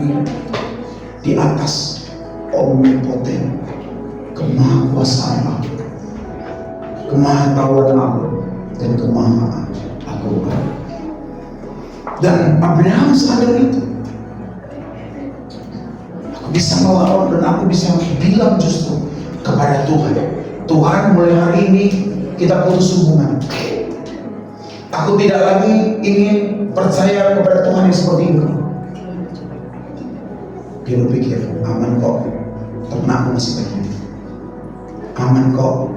di atas omnipoten, kemahakuasaan Allah, kemahatauan Allah, dan kemahaagungan. Dan Abraham sadar itu. Aku bisa melawan dan aku bisa bilang justru kepada Tuhan, Tuhan mulai hari ini kita putus hubungan. Aku tidak lagi ingin percaya kepada Tuhan yang seperti ini. Dia berpikir, aman kok, ternakku masih banyak. Aman kok,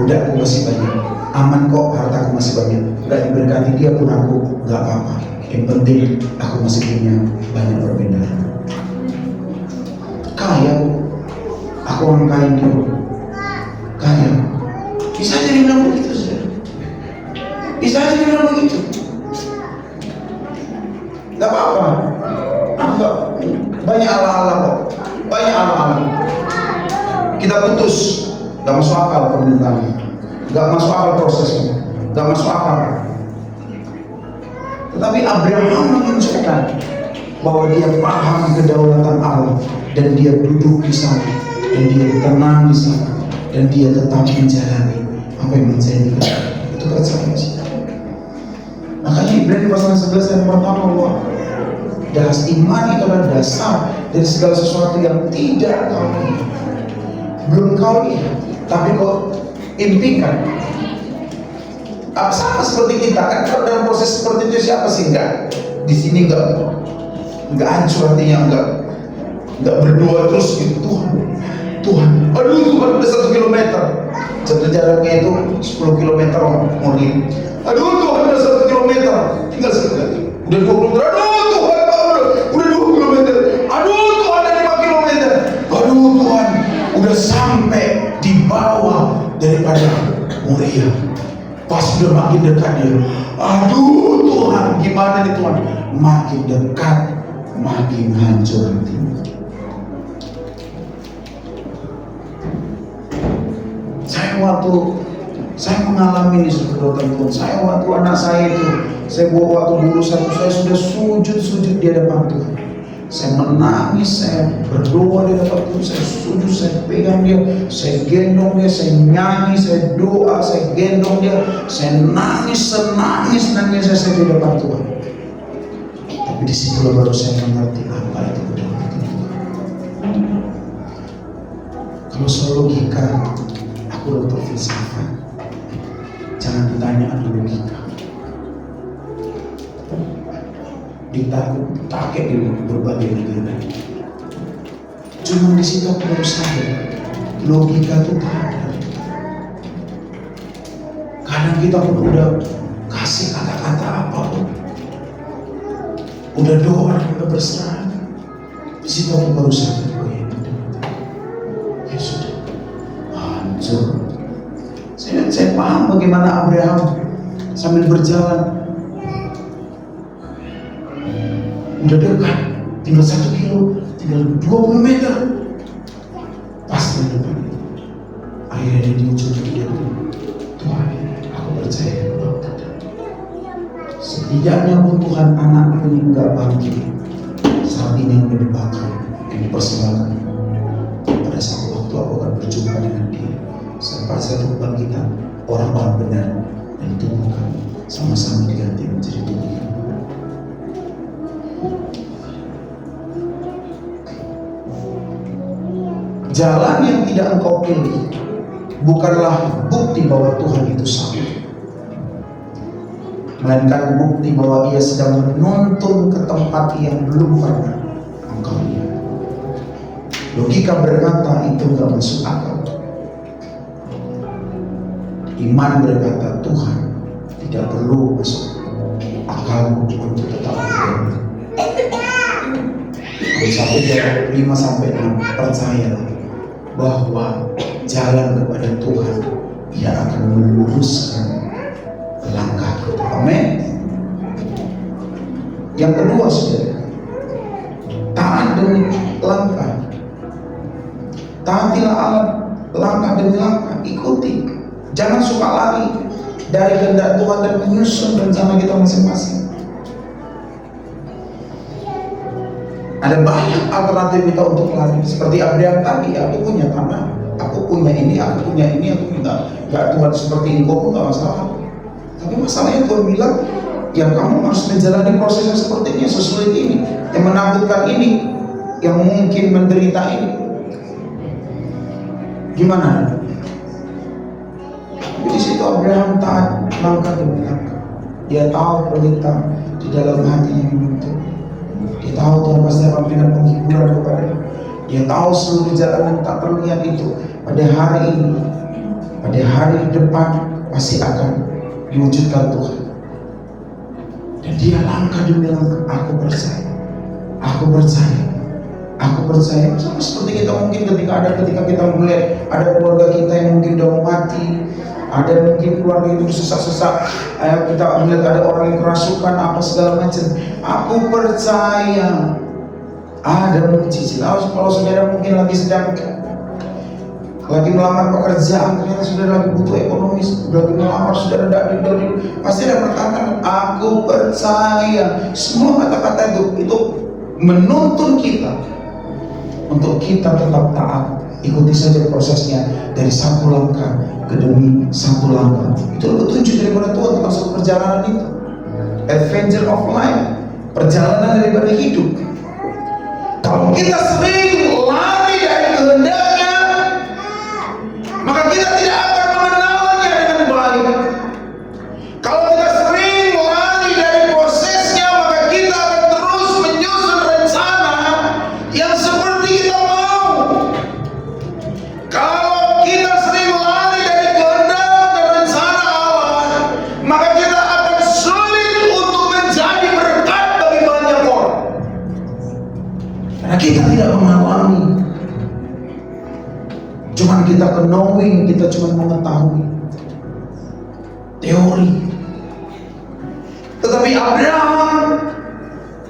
budakku masih banyak. Aman kok, hartaku masih banyak. Gak diberkati dia pun aku gak apa-apa. Yang penting aku masih punya banyak perbedaan. Kaya, aku orang kaya dia. Kaya, bisa jadi bilang begitu saja. Bisa aja bilang begitu. Gak apa-apa. Enggak. Banyak ala-ala kok. Banyak ala-ala. Kita putus. Gak masuk akal permintaan. Gak masuk akal prosesnya. Gak masuk akal. Tetapi Abraham menunjukkan bahwa dia paham kedaulatan Allah, dan dia duduk di sana, dan dia tenang di sana, dan dia tetap menjalani apa yang menjadi kedaulatan. Itu percaya sih. Makanya Ibrani pasal 11 yang pertama bahwa dasar iman itu adalah dasar dari segala sesuatu yang tidak kau lihat, belum kau lihat, tapi kau impikan. Sama seperti kita kan, kalau dalam proses seperti itu siapa sih enggak di sini enggak hancur hatinya, enggak berdoa terus gitu, Tuhan, aduh Tuhan udah 1 kilometer, jatuh jaraknya itu 10 kilometer mau lihat. Aduh Tuhan udah 1 kilometer, tinggal sekali. Udah 2 kilometer, aduh Tuhan udah 2 kilometer. Aduh Tuhan ada 5 kilometer. Aduh Tuhan udah sampai Moria. Pas sudah makin dekat dia, aduh Tuhan, gimana nih Tuhan? Makin dekat, makin hancur hatinya. Saya mengalami ini saudara Tuhan. Saya waktu anak saya itu, saya waktu dulu saya sudah sujud di hadapan Tuhan. Saya menangis, saya berdoa di hadapan Tuhan, saya sujud, saya pegang dia, saya gendong dia, saya nyanyi, saya doa, saya gendong dia, saya nangis saya di hadapan Tuhan. Tapi di situ baru saya mengerti apa itu kedaulatan Tuhan. Kalau soal logika, aku dokter filsafat. Jangan ditanya ada logika. Dipakai di berbagai negara. Cuma di situ aku baru sadar logika itu tak ada. Kadang kita pun udah kasih kata-kata apapun, udah doa, udah berserah. Di situ aku baru sadar, oh ya sudah hancur. Saya paham bagaimana Abraham sambil berjalan. Udah dekat, tinggal 1 kilo, tinggal 20 meter. Pas di depan itu, akhirnya dia diucap dia, Tuhan, aku percaya bahwa setidaknya pun Tuhan anak ini enggak bangkit saat ini yang dibakar, yang dipersembahkan. Pada satu waktu aku akan berjumpa dengan dia. Sampai satu kebangkitan orang-orang benar dan tubuh kami sama-sama diganti menjadi tubuh yang jalan yang tidak engkau pilih bukanlah bukti bahwa Tuhan itu sama, melainkan bukti bahwa Ia sedang menuntun ke tempat yang belum pernah engkau lihat. Logika berkata itu enggak masuk akal. Iman berkata Tuhan tidak perlu masuk akalmu untuk tetap berdoa. Sampai 5-6 percayalah bahwa jalan kepada Tuhan Ia akan meluruskan langkah kita. Amin. Yang kedua saudara, taat demi langkah. Taatilah Allah langkah demi langkah, ikuti. Jangan suka lari dari kehendak Tuhan dan menyusun rencana kita masing-masing. Ada banyak alternatif kita untuk lari. Seperti Abraham tadi, aku punya tanah, aku punya ini, aku minta. Gak Tuhan seperti ini, kok gak masalah. Tapi masalahnya Tuhan bilang, yang kamu harus menjalani proses yang seperti ini, yang sesulit ini, yang menakutkan ini, yang mungkin menderita ini. Gimana? Di situ Abraham taat langkah demi langkah. Dia tahu perintah di dalam hatinya menuntut. Dia tahu Tuhan pasti akan berikan penghiburan kepadanya. Dia tahu seluruh jalan yang tak terlihat itu pada hari ini, pada hari depan pasti akan diwujudkan Tuhan. Dan dia langkah demi langkah. Aku percaya. Sama seperti kita mungkin ketika kita melihat ada keluarga kita yang mungkin udah mau mati, ada mungkin keluarga itu sesak-sesak, kita melihat ada orang yang kerasukan apa segala macam. Aku percaya ada mujizat. Kalau saudara mungkin lagi sedang melamar pekerjaan, ternyata saudara lagi butuh ekonomi, lagi melamar, saudara pasti ada perkataan aku percaya. Semua kata-kata itu menuntun kita untuk kita tetap taat. Ikuti saja prosesnya dari satu langkah ke demi satu langkah. Itu petunjuk daripada Tuhan tentang satu perjalanan itu. Adventure of life, perjalanan daripada hidup. Kalau kita sering lari dari kehendaknya, maka kita tidak akan mengenalnya dengan baik. Kalau kita sering lari dari prosesnya, maka kita akan terus menyusun rencana yang seperti kita mau. Kalau kita sering lari dari kehendak dan rencana Allah, maka kita akan sulit untuk menjadi berkat bagi banyak orang. Karena kita tidak mengalami. Cuman kita knowing, kita cuma mengetahui. teori. Tetapi Abraham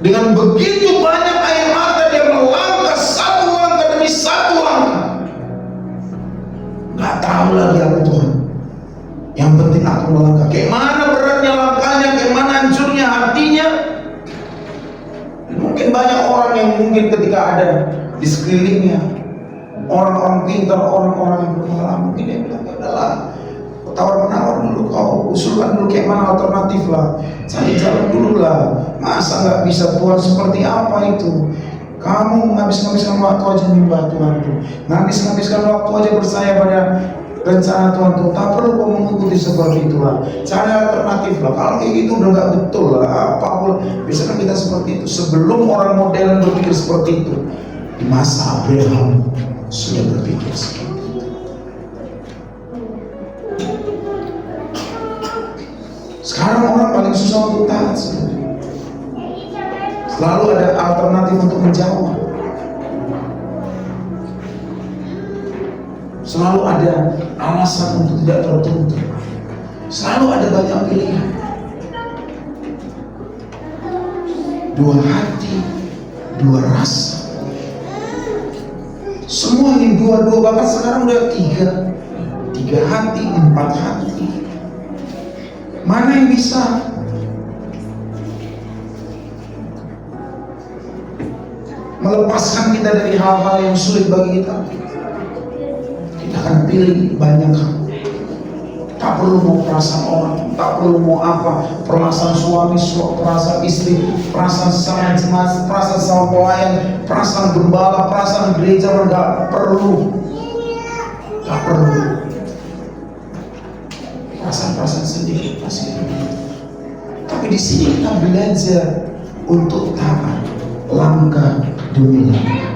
dengan begitu banyak air mata dia melangkah satu langkah demi satu langkah. Gak tahu lagi aku Tuhan. Yang penting aku melangkah. Kayak mana beratnya langkahnya, kayak mana hancurnya hatinya. Mungkin banyak orang yang mungkin ketika ada di sekelilingnya orang-orang pintar, orang-orang yang berpengalaman, mungkin dia bilang, ya udahlah, tawar-menawar dulu, kau usulkan dulu kayak mana alternatif lah, cari jalan dulu lah. Masa nggak bisa Tuhan, seperti apa itu? Kamu menghabis-habiskan waktu aja menyembah Tuhan tuh, menghabis-habiskan waktu aja percaya pada rencana Tuhan tuh. Tak perlu kau mengikuti seperti itulah, cari alternatif lah. Kalau kayak gitu udah nggak betul lah. Apa biasanya kita seperti itu sebelum orang modern berpikir seperti itu. Di masa Abraham sudah berpikir seperti itu. Sekarang orang paling susah untuk taat sebenarnya. Selalu ada alternatif untuk menjawab. Selalu ada alasan untuk tidak tertuntut. Selalu ada banyak pilihan. Dua hati, dua rasa. Semua ini dua-dua, bahkan sekarang udah tiga hati, 4 hati. Mana yang bisa? Melepaskan kita dari hal-hal yang sulit bagi kita. Kita akan pilih banyak hal. Tak perlu mau perasaan orang, tak perlu mau apa, perasaan suami, perasaan istri, perasaan sama jemaat, perasaan sama pelayan, perasaan gembala, perasaan gereja, enggak perlu. Tak perlu. Perasaan-perasaan sendiri pasti. Tapi di sini kita belajar untuk taat, langkah demi langkah.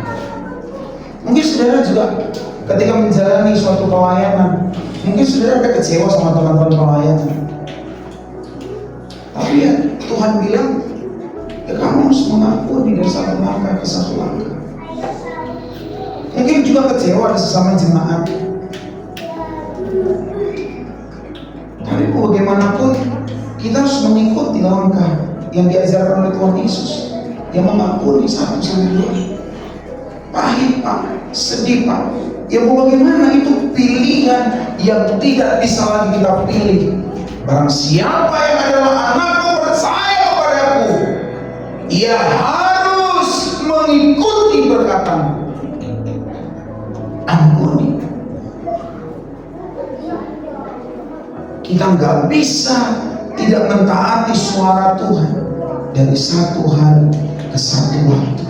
Mungkin saudara juga ketika menjalani suatu pelayanan, mungkin saudara ada kecewa sama teman-teman pelayanan. Tapi ya Tuhan bilang, ya kamu harus mengampuni dari satu langkah ke satu langkah. Mungkin juga kecewa ada sesama jemaat. Tapi bagaimanapun kita harus mengikuti langkah yang diajarkan oleh Tuhan Yesus, yang mengampuni satu sama dua. Pahit Pak, sedih Pak. Ya mau bagaimana, itu pilihan yang tidak bisa lagi kita pilih. Barang siapa yang adalah anakku percaya padaku, ia harus mengikuti perkataan. Ampuni. Kita nggak bisa tidak mentaati suara Tuhan dari satu hari ke satu waktu.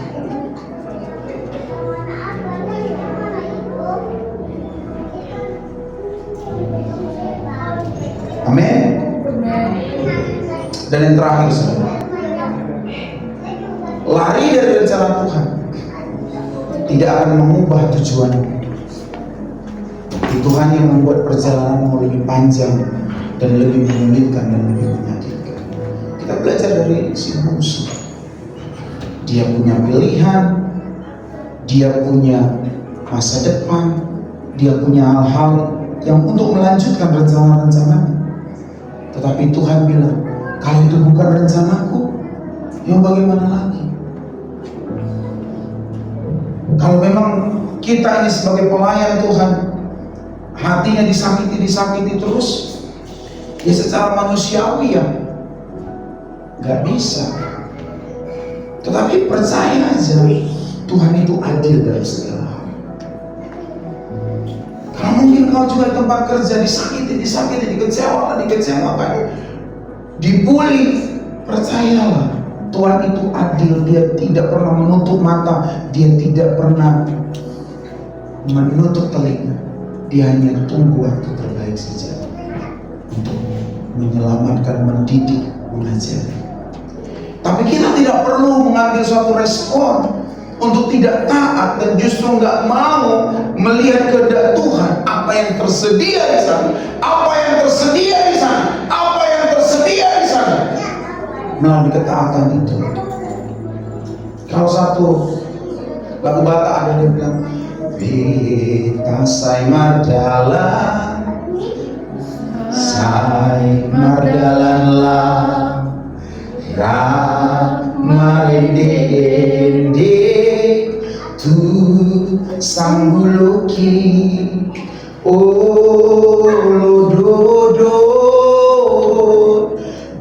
Amin. Dan yang terakhir, saudara, lari dari rencana Tuhan tidak akan mengubah tujuan. Tuhan yang membuat perjalanan lebih panjang dan lebih menyulitkan dan lebih menyakitkan. Kita belajar dari si musuh. Dia punya pilihan, dia punya masa depan, dia punya hal-hal yang untuk melanjutkan rencana-rencananya. Tetapi Tuhan bilang, kalau itu bukan rencanaku, yang bagaimana lagi? Kalau memang kita ini sebagai pelayan Tuhan, hatinya disakiti terus, ya secara manusiawi ya nggak bisa. Tetapi percaya aja, Tuhan itu adil dalam segala hal. Kalau mungkin kau juga di tempat kerja disakiti, dikecewakan, dibully, percayalah Tuhan itu adil. Dia tidak pernah menutup mata, dia tidak pernah menutup telinga. Dia hanya tunggu waktu terbaik saja untuk menyelamatkan, mendidik, mengajari. Tapi kita tidak perlu mengambil suatu respon untuk tidak taat dan justru nggak mau melihat kehendak Tuhan. Apa yang tersedia di sana, apa yang tersedia di sana, apa yang tersedia di sana. Melalui ketaatan itu. Kalau satu lagu Batak ada yang bilang, Vita sai madalan Sai mardalanlah Ramarende tu sangguluki Olododo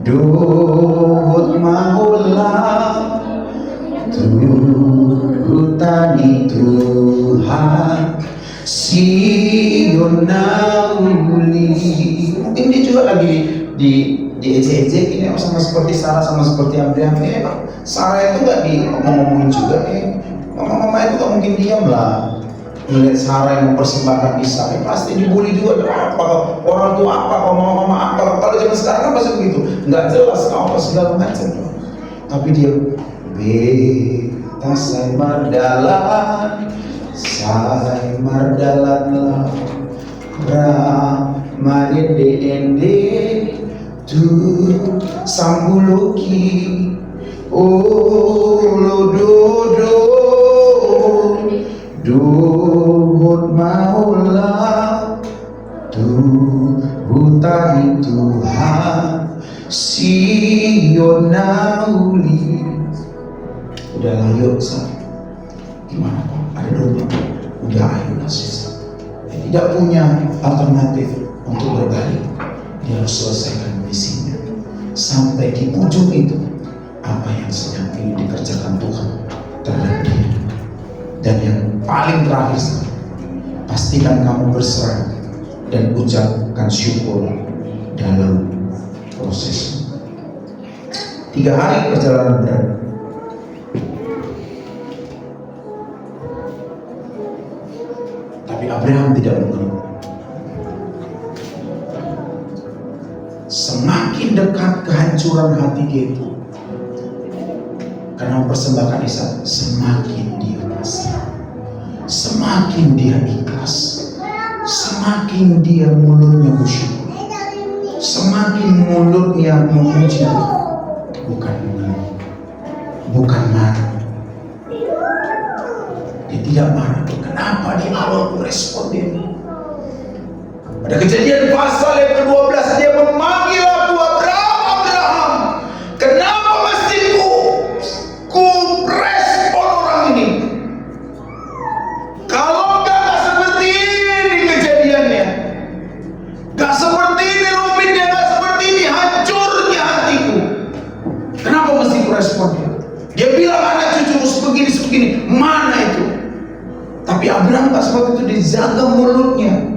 Dot maula Tuhutani Tuhan Sionauli. Mungkin dia juga lagi diejek-ejek ini sama seperti Sarah, sama seperti Abraham. Sarah itu gak ngomongin juga mama itu gak mungkin diam lah melihat Sarah yang mempersembahkan Ishak. Pasti dibully juga. Apa orang tua apa, mama apa. Kalau zaman sekarang kan pasti begitu, nggak jelas apa segala macam. Tapi dia beta sai mardalan lah Ramarende ende tu sambuluki Olododo Duhut maula Tuhutani Tuhan Sionauli. Udahlah yuk Sa, gimana kok ada domba, udah ayolah sisa. Tidak punya alternatif untuk berbalik, dia harus selesaikan misinya sampai di ujung itu. Apa yang sedang ingin dikerjakan Tuhan terhadap dia. Dan yang paling terakhir, pastikan kamu berserah dan ucapkan syukur dalam proses. 3 hari perjalanan berat. Tapi Abraham tidak mengeluh. Semakin dekat kehancuran hati dia itu, karena mempersembahkan Ishak, semakin dia pasrah, semakin dia ikhlas, semakin dia mulutnya bersyukur, semakin mulutnya memuji Tuhan. Bukan mengeluh, bukan marah. Dia tidak marah. Kenapa di awal respon dia? Pada Kejadian pasal yang ke-12 dia memanggil aku, Abraham, kenapa mesti ku respon orang ini? Kalau gak seperti ini kejadiannya, gak seperti ini rumitnya, gak seperti ini hancurnya hatiku, kenapa mesti ku respon dia? Dia bilang anak cucuku sebegini, mana itu? Tapi Abraham gak seperti itu. Dia jaga mulutnya.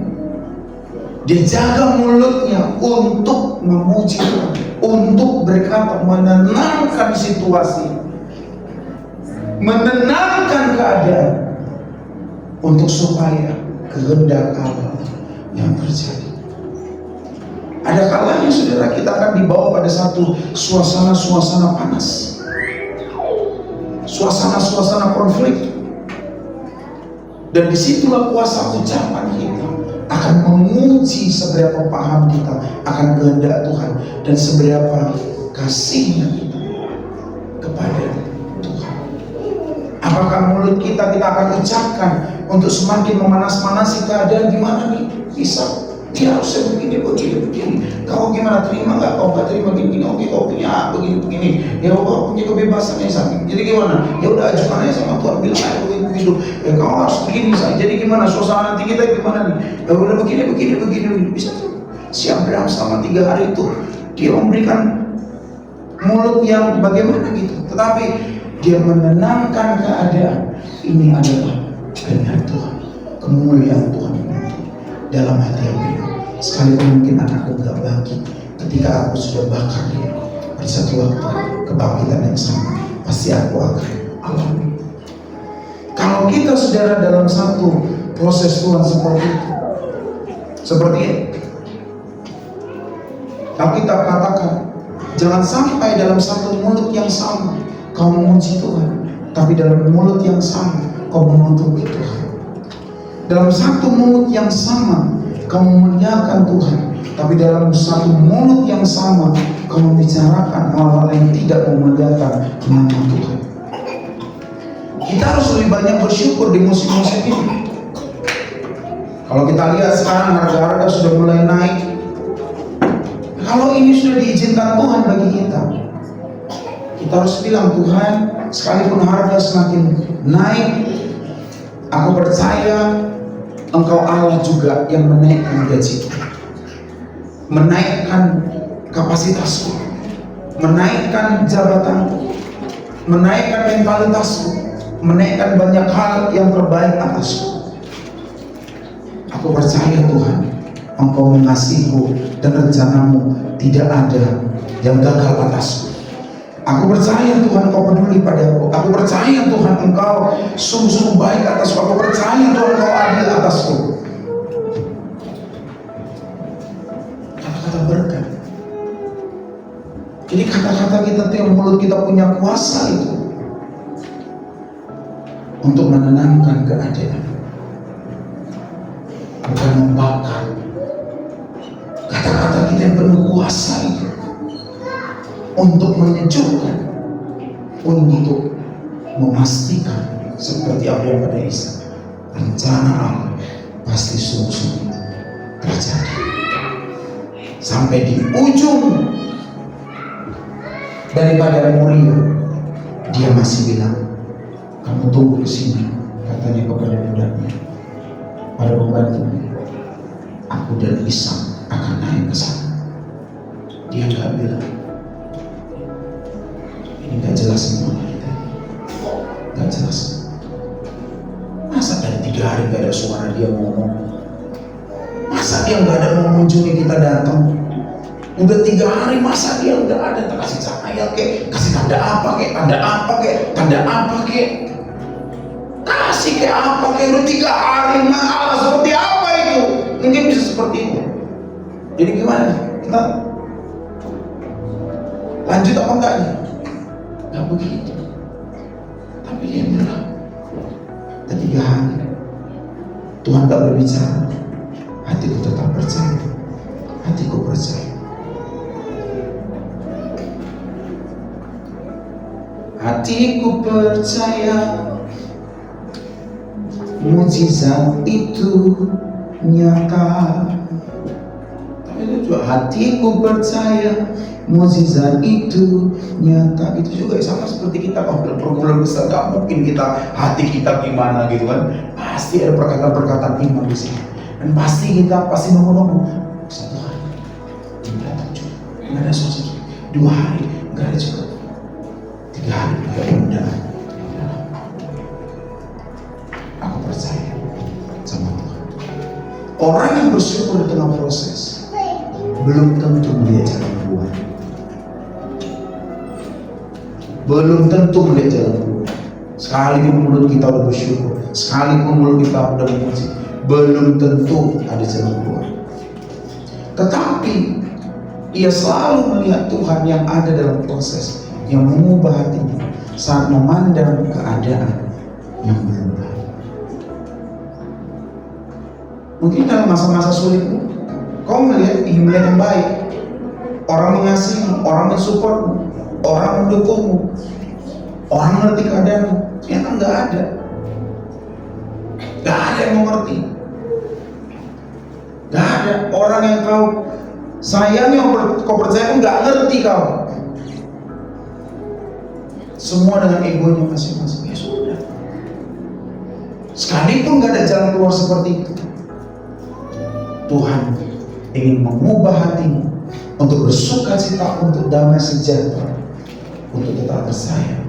Dia jaga mulutnya untuk memuji Tuhan, untuk berkata, menenangkan situasi, menenangkan keadaan, untuk supaya kehendak Allah yang terjadi. Ada kalanya saudara kita akan dibawa pada satu suasana panas, suasana konflik. Dan disitulah kuasa ucapan kita akan menguji seberapa paham kita akan kehendak Tuhan dan seberapa kasihnya kita kepada Tuhan. Apakah mulut kita akan ucapkan untuk semakin memanas-manasi keadaan? Gimana nih? Bisa. Dia harusnya begini. Kau gimana, terima nggak? Kau nggak terima gini. Oke, kau punya begini. Ya kau punya kebebasan yang sama. Jadi gimana? Ya udah ajukan aja sama Tuhan, bilang aja begitu. Ya kau harus begini. Jadi gimana? Suasana hati kita gimana nih? Ya udah begini. Bisa tuh. Si Abraham selama 3 hari itu dia memberikan mulut yang bagaimana gitu. Tetapi dia menenangkan keadaan. Ini adalah kehendak Tuhan, kemuliaan Tuhan dalam hati Abraham. Sekalipun mungkin anakku gak bagi, ketika aku sudah bakar dia, pada satu waktu kebangkitan yang sama pasti aku akan alami. Kalau kita saudara dalam satu proses Tuhan seperti itu, seperti ini, Alkitab katakan, jangan sampai dalam satu mulut yang sama kau memuji Tuhan, tapi dalam mulut yang sama kau menutupi Tuhan. Dalam satu mulut yang sama kau memuliakan Tuhan, tapi dalam satu mulut yang sama kau membicarakan hal-hal yang tidak memuliakan nama Tuhan. Kita harus lebih banyak bersyukur di musim-musim ini. Kalau kita lihat sekarang harga-harga sudah mulai naik, Kalau ini sudah diizinkan Tuhan bagi kita, kita harus bilang, Tuhan, sekalipun harga semakin naik, aku percaya Engkau Allah juga yang menaikkan gajiku, menaikkan kapasitasku, menaikkan jabatanku, menaikkan mentalitasku, menaikkan banyak hal yang terbaik atasku. Aku percaya Tuhan, Engkau mengasihiku dan rencanamu tidak ada yang gagal atasku. Aku percaya Tuhan Engkau peduli padaku. Aku percaya Tuhan Engkau sungguh-sungguh baik atasku. Aku percaya Tuhan Engkau adil atasku. Kata-kata berkat. Jadi kata-kata kita tuh yang mulut kita punya kuasa itu untuk menenangkan keadaan, bukan membakar. Kata-kata kita yang penuh kuasa itu untuk menyejukkan, untuk memastikan seperti apa yang pada Isa, rencana Allah pasti sungguh-sungguh terjadi. Sampai di ujung daripada mulia, dia masih bilang, kamu tunggu di sini, katanya kepada budaknya, pada pembantunya, aku dan Isa akan naik ke sana. Dia nggak bilang, ini nggak jelas semuanya kita, nggak jelas. Masa dari 3 hari nggak ada suara dia ngomong? Masa dia nggak ada mengunjungi kita datang? Udah 3 hari masa dia nggak ada? Tak kasih cahaya kek, kasih tanda apa kek, tanda apa kek, tanda apa kek, kasih kek apa kek? Udah 3 hari, Allah seperti apa itu? Mungkin bisa seperti itu. Jadi gimana? Kita lanjut apa enggak nih? Gak begitu. Tapi dia bilang, udah 3 hari Tuhan gak berbicara, hatiku tetap percaya. Hatiku percaya. Hatiku percaya mujizat itu nyata. Tapi itu juga hatiku percaya mujizat itu nyata. Itu juga sama seperti kita kalau pergumulan besar, gak mungkin kita hati kita gimana gitu kan. Pasti ada perkataan-perkataan iman di sini. Dan pasti kita nunggu 1 hari nggak ada juga, nggak ada sosok. 2 hari nggak ada juga, 3 hari nggak ada undangan. Aku percaya sama Tuhan. Orang yang bersyukur di tengah proses belum tentu melihat jalan keluar. Belum tentu melihat jalan keluar. Sekalipun mulut kita udah bersyukur, sekalipun mulut kita udah memuji, belum tentu ada jalan keluar. Tetapi ia selalu melihat Tuhan yang ada dalam proses, yang mengubah hatinya saat memandang keadaan yang berubah. Mungkin dalam masa-masa sulitmu, kau melihat yang baik, orang mengasihi, orang mensupport, orang mendukungmu, orang mengerti keadaanmu. Ternyata nggak ada. Gak ada yang mengerti. Gak ada orang yang kau sayangi, kau percaya pun gak ngerti kau. Semua dengan egonya masing-masing. Ya sudah. Sekalipun gak ada jalan keluar seperti itu, Tuhan ingin mengubah hatimu untuk bersukacita, untuk damai sejahtera, untuk tetap percaya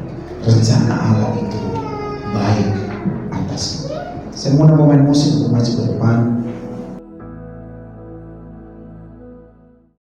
rencana Allah itu baik atasmu. Saya mau pemain musik untuk maju ke depan.